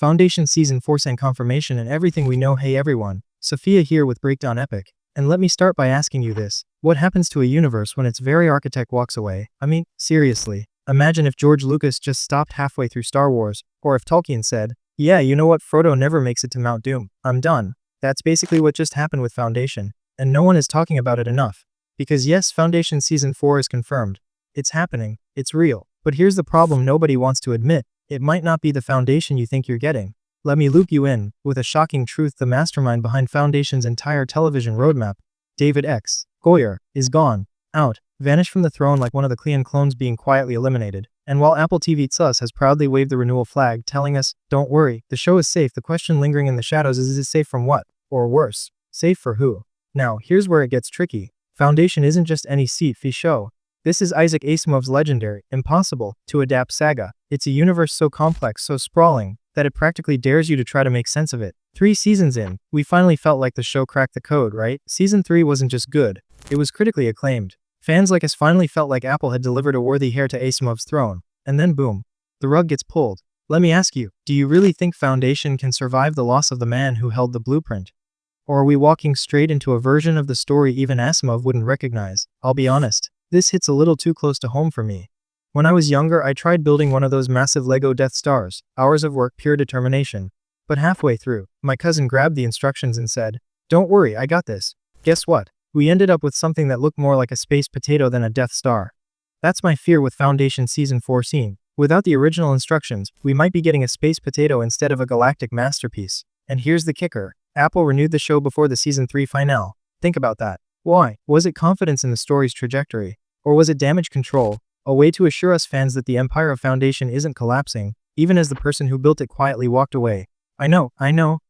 Foundation Season 4 sent confirmation and everything we know. Hey everyone, Sophia here with Breakdown Epic. And let me start by asking you this. What happens to a universe when its very architect walks away? I mean, seriously. Imagine if George Lucas just stopped halfway through Star Wars, or if Tolkien said, yeah, you know what, Frodo never makes it to Mount Doom. I'm done. That's basically what just happened with Foundation, and no one is talking about it enough. Because yes, Foundation Season 4 is confirmed. It's happening. It's real. But here's the problem nobody wants to admit. It might not be the Foundation you think you're getting. Let me loop you in with a shocking truth. The mastermind behind Foundation's entire television roadmap, David X. Goyer, is gone, out, vanished from the throne like one of the Cleon clones being quietly eliminated. And while Apple TV+ has proudly waved the renewal flag, telling us, don't worry, the show is safe, the question lingering in the shadows is it safe from what? Or worse, safe for who? Now, here's where it gets tricky. Foundation isn't just any sci-fi show. This is Isaac Asimov's legendary, impossible to adapt saga. It's a universe so complex, so sprawling, that it practically dares you to try to make sense of it. 3 seasons in, we finally felt like the show cracked the code, right? Season 3 wasn't just good, it was critically acclaimed. Fans like us finally felt like Apple had delivered a worthy heir to Asimov's throne. And then boom, the rug gets pulled. Let me ask you, do you really think Foundation can survive the loss of the man who held the blueprint? Or are we walking straight into a version of the story even Asimov wouldn't recognize? I'll be honest, this hits a little too close to home for me. When I was younger, I tried building one of those massive Lego Death Stars, hours of work, pure determination. But halfway through, my cousin grabbed the instructions and said, don't worry, I got this. Guess what? We ended up with something that looked more like a space potato than a Death Star. That's my fear with Foundation Season 4 scene. Without the original instructions, we might be getting a space potato instead of a galactic masterpiece. And here's the kicker. Apple renewed the show before the Season 3 finale. Think about that. Why? Was it confidence in the story's trajectory? Or was it damage control? A way to assure us fans that the empire of Foundation isn't collapsing, even as the person who built it quietly walked away. I know,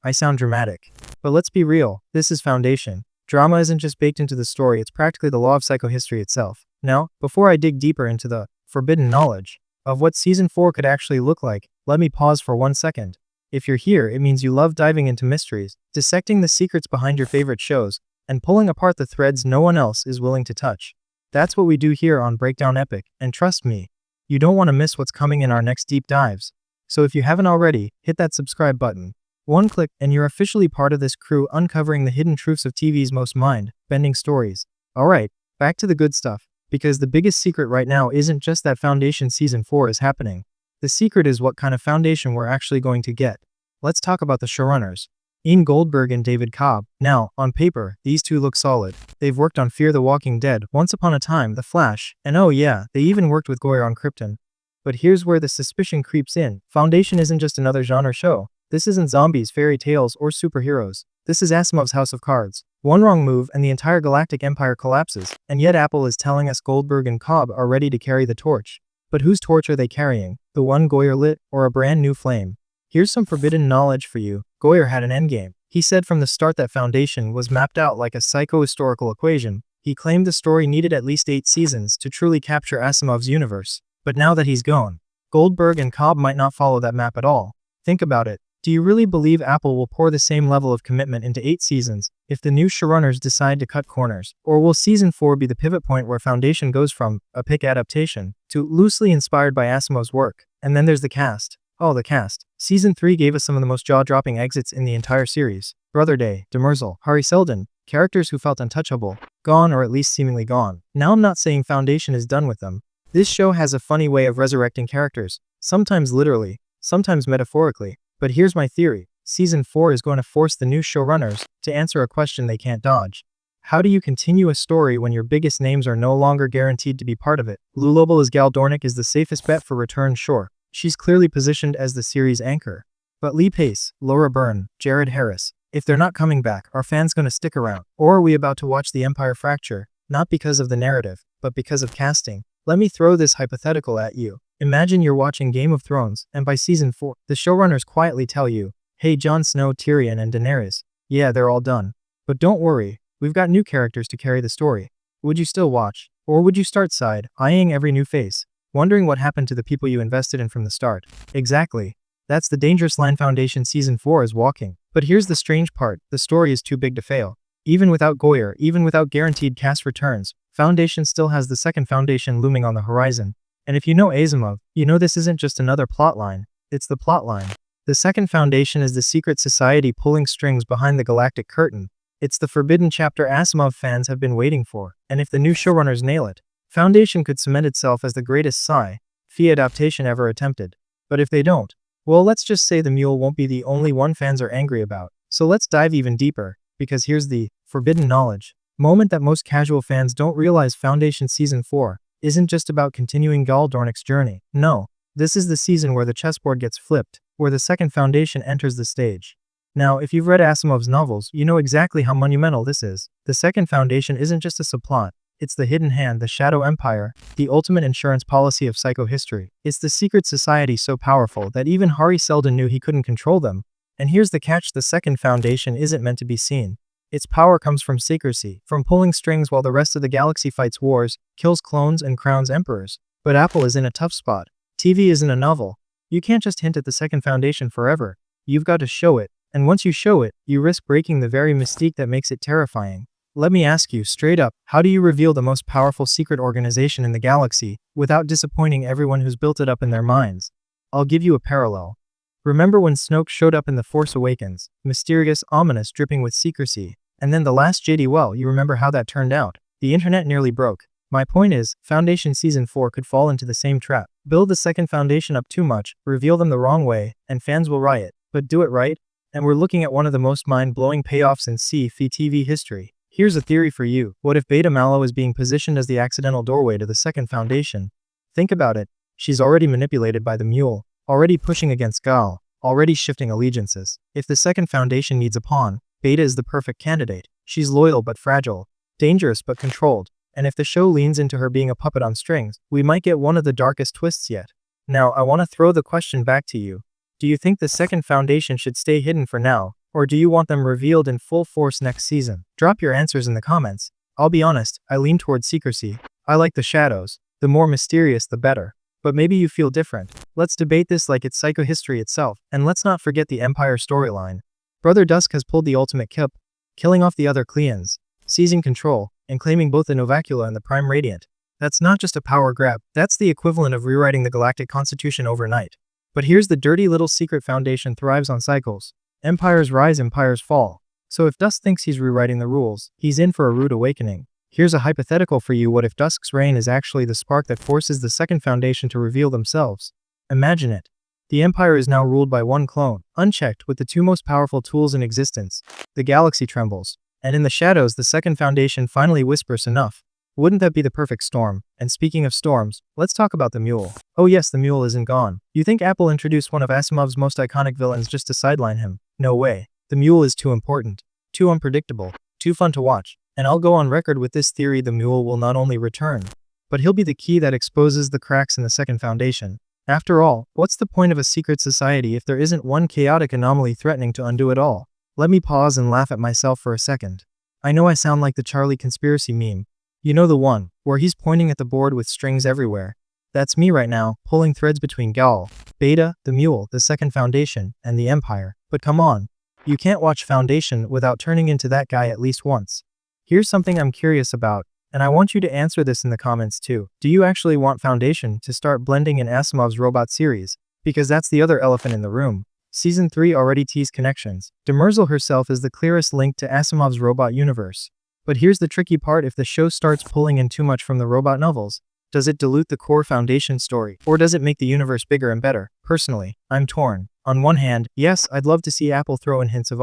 I sound dramatic. But let's be real, this is Foundation. Drama isn't just baked into the story, it's practically the law of psychohistory itself. Now, before I dig deeper into the forbidden knowledge of what Season 4 could actually look like, let me pause for 1 second. If you're here, it means you love diving into mysteries, dissecting the secrets behind your favorite shows, and pulling apart the threads no one else is willing to touch. That's what we do here on Breakdown Epic, and trust me, you don't want to miss what's coming in our next deep dives. So if you haven't already, hit that subscribe button. 1 click and you're officially part of this crew uncovering the hidden truths of TV's most mind-bending stories. Alright, back to the good stuff, because the biggest secret right now isn't just that Foundation Season 4 is happening. The secret is what kind of Foundation we're actually going to get. Let's talk about the showrunners. Ian Goldberg and David Cobb. Now, on paper, these two look solid. They've worked on Fear the Walking Dead, Once Upon a Time, The Flash, and oh yeah, they even worked with Goyer on Krypton. But here's where the suspicion creeps in. Foundation isn't just another genre show. This isn't zombies, fairy tales, or superheroes. This is Asimov's House of Cards. One wrong move and the entire galactic empire collapses, and yet Apple is telling us Goldberg and Cobb are ready to carry the torch. But whose torch are they carrying? The one Goyer lit, or a brand new flame? Here's some forbidden knowledge for you. Goyer had an endgame. He said from the start that Foundation was mapped out like a psycho-historical equation. He claimed the story needed at least 8 seasons to truly capture Asimov's universe. But now that he's gone, Goldberg and Cobb might not follow that map at all. Think about it. Do you really believe Apple will pour the same level of commitment into 8 seasons if the new showrunners decide to cut corners? Or will Season 4 be the pivot point where Foundation goes from a pick adaptation to loosely inspired by Asimov's work? And then there's the cast. Oh, the cast. Season 3 gave us some of the most jaw-dropping exits in the entire series. Brother Day, Demerzel, Hari Seldon, characters who felt untouchable, gone or at least seemingly gone. Now I'm not saying Foundation is done with them. This show has a funny way of resurrecting characters, sometimes literally, sometimes metaphorically. But here's my theory. Season 4 is going to force the new showrunners to answer a question they can't dodge. How do you continue a story when your biggest names are no longer guaranteed to be part of it? Lou Lobel as Gal Dornick is the safest bet for return, sure. She's clearly positioned as the series anchor. But Lee Pace, Laura Byrne, Jared Harris, if they're not coming back, are fans going to stick around? Or are we about to watch the empire fracture, not because of the narrative, but because of casting? Let me throw this hypothetical at you. Imagine you're watching Game of Thrones, and by Season 4, the showrunners quietly tell you, hey, Jon Snow, Tyrion, and Daenerys, yeah, they're all done. But don't worry, we've got new characters to carry the story. Would you still watch? Or would you start side-eyeing every new face, wondering what happened to the people you invested in from the start? Exactly. That's the dangerous line Foundation Season 4 is walking. But here's the strange part, the story is too big to fail. Even without Goyer, even without guaranteed cast returns, Foundation still has the second Foundation looming on the horizon. And if you know Asimov, you know this isn't just another plotline, it's the plotline. The second foundation is the secret society pulling strings behind the galactic curtain. It's the forbidden chapter Asimov fans have been waiting for, and if the new showrunners nail it, Foundation could cement itself as the greatest sci-fi adaptation ever attempted. But if they don't, well, let's just say the mule won't be the only one fans are angry about. So let's dive even deeper, because here's the forbidden knowledge moment that most casual fans don't realize. Foundation Season 4 isn't just about continuing Gul Dornick's journey. No, this is the season where the chessboard gets flipped, where the second foundation enters the stage. Now, if you've read Asimov's novels, you know exactly how monumental this is. The second foundation isn't just a subplot. It's the hidden hand, the shadow empire, the ultimate insurance policy of psychohistory. It's the secret society so powerful that even Hari Seldon knew he couldn't control them. And here's the catch: the second foundation isn't meant to be seen. Its power comes from secrecy, from pulling strings while the rest of the galaxy fights wars, kills clones, and crowns emperors. But Apple is in a tough spot. TV isn't a novel. You can't just hint at the second foundation forever. You've got to show it. And once you show it, you risk breaking the very mystique that makes it terrifying. Let me ask you straight up, how do you reveal the most powerful secret organization in the galaxy without disappointing everyone who's built it up in their minds? I'll give you a parallel. Remember when Snoke showed up in The Force Awakens, mysterious, ominous, dripping with secrecy, and then the last Jedi? Well, you remember how that turned out. The internet nearly broke. My point is, Foundation Season 4 could fall into the same trap. Build the second foundation up too much, reveal them the wrong way, and fans will riot. But do it right, and we're looking at one of the most mind-blowing payoffs in sci-fi TV history. Here's a theory for you. What if Beta Mallow is being positioned as the accidental doorway to the second foundation? Think about it. She's already manipulated by the mule, already pushing against Gul, already shifting allegiances. If the second foundation needs a pawn, Beta is the perfect candidate. She's loyal but fragile, dangerous but controlled, and if the show leans into her being a puppet on strings, we might get one of the darkest twists yet. Now, I want to throw the question back to you. Do you think the second foundation should stay hidden for now, or do you want them revealed in full force next season? Drop your answers in the comments. I'll be honest, I lean towards secrecy. I like the shadows. The more mysterious, the better. But maybe you feel different. Let's debate this like it's psychohistory itself, and let's not forget the Empire storyline. Brother Dusk has pulled the ultimate kip, killing off the other Kleans, seizing control, and claiming both the Novacula and the Prime Radiant. That's not just a power grab, that's the equivalent of rewriting the Galactic Constitution overnight. But here's the dirty little secret: Foundation thrives on cycles. Empires rise, empires fall. So if Dusk thinks he's rewriting the rules, he's in for a rude awakening. Here's a hypothetical for you. What if Dusk's reign is actually the spark that forces the second foundation to reveal themselves? Imagine it. The Empire is now ruled by one clone, unchecked, with the two most powerful tools in existence. The galaxy trembles. And in the shadows, the second foundation finally whispers enough. Wouldn't that be the perfect storm? And speaking of storms, let's talk about the mule. Oh yes, the mule isn't gone. You think Apple introduced one of Asimov's most iconic villains just to sideline him? No way. The mule is too important, too unpredictable, too fun to watch. And I'll go on record with this theory: the mule will not only return, but he'll be the key that exposes the cracks in the second foundation. After all, what's the point of a secret society if there isn't one chaotic anomaly threatening to undo it all? Let me pause and laugh at myself for a second. I know I sound like the Charlie conspiracy meme. You know, the one where he's pointing at the board with strings everywhere. That's me right now, pulling threads between Gul, Beta, the mule, the second foundation, and the Empire. But come on, you can't watch Foundation without turning into that guy at least once. Here's something I'm curious about, and I want you to answer this in the comments too. Do you actually want Foundation to start blending in Asimov's robot series? Because that's the other elephant in the room. Season 3 already teased connections. Demerzel herself is the clearest link to Asimov's robot universe. But here's the tricky part: if the show starts pulling in too much from the robot novels, does it dilute the core Foundation story, or does it make the universe bigger and better? Personally, I'm torn. On one hand, yes, I'd love to see Apple throw in hints of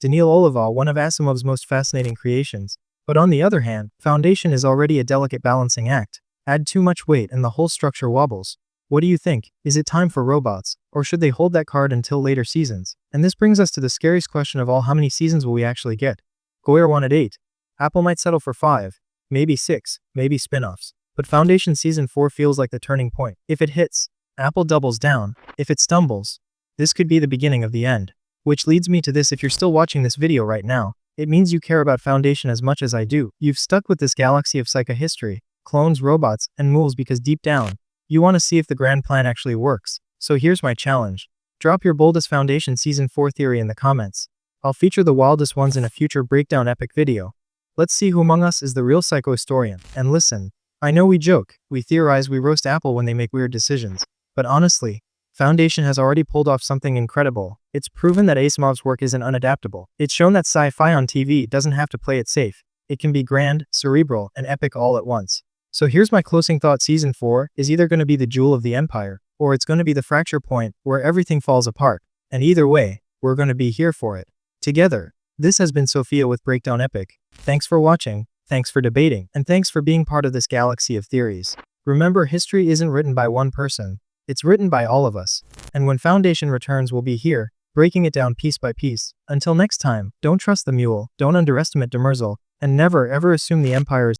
Daniil Olivaw, one of Asimov's most fascinating creations. But on the other hand, Foundation is already a delicate balancing act. Add too much weight and the whole structure wobbles. What do you think? Is it time for robots, or should they hold that card until later seasons? And this brings us to the scariest question of all: how many seasons will we actually get? Goyer wanted 8. Apple might settle for 5, maybe 6, maybe spin-offs. But Foundation Season 4 feels like the turning point. If it hits, Apple doubles down. If it stumbles, this could be the beginning of the end. Which leads me to this: if you're still watching this video right now, it means you care about Foundation as much as I do. You've stuck with this galaxy of psychohistory, clones, robots, and mules because deep down, you want to see if the grand plan actually works. So here's my challenge. Drop your boldest Foundation Season 4 theory in the comments. I'll feature the wildest ones in a future breakdown epic video. Let's see who among us is the real psychohistorian. And listen, I know we joke, we theorize, we roast Apple when they make weird decisions. But honestly, Foundation has already pulled off something incredible. It's proven that Asimov's work isn't unadaptable. It's shown that sci-fi on TV doesn't have to play it safe. It can be grand, cerebral, and epic all at once. So here's my closing thought: Season 4 is either going to be the jewel of the empire, or it's going to be the fracture point where everything falls apart. And either way, we're going to be here for it. Together. This has been Sophia with Breakdown Epic. Thanks for watching, thanks for debating, and thanks for being part of this galaxy of theories. Remember, history isn't written by one person. It's written by all of us. And when Foundation returns, we'll be here, breaking it down piece by piece. Until next time, don't trust the mule, don't underestimate Demerzel, and never ever assume the Empire is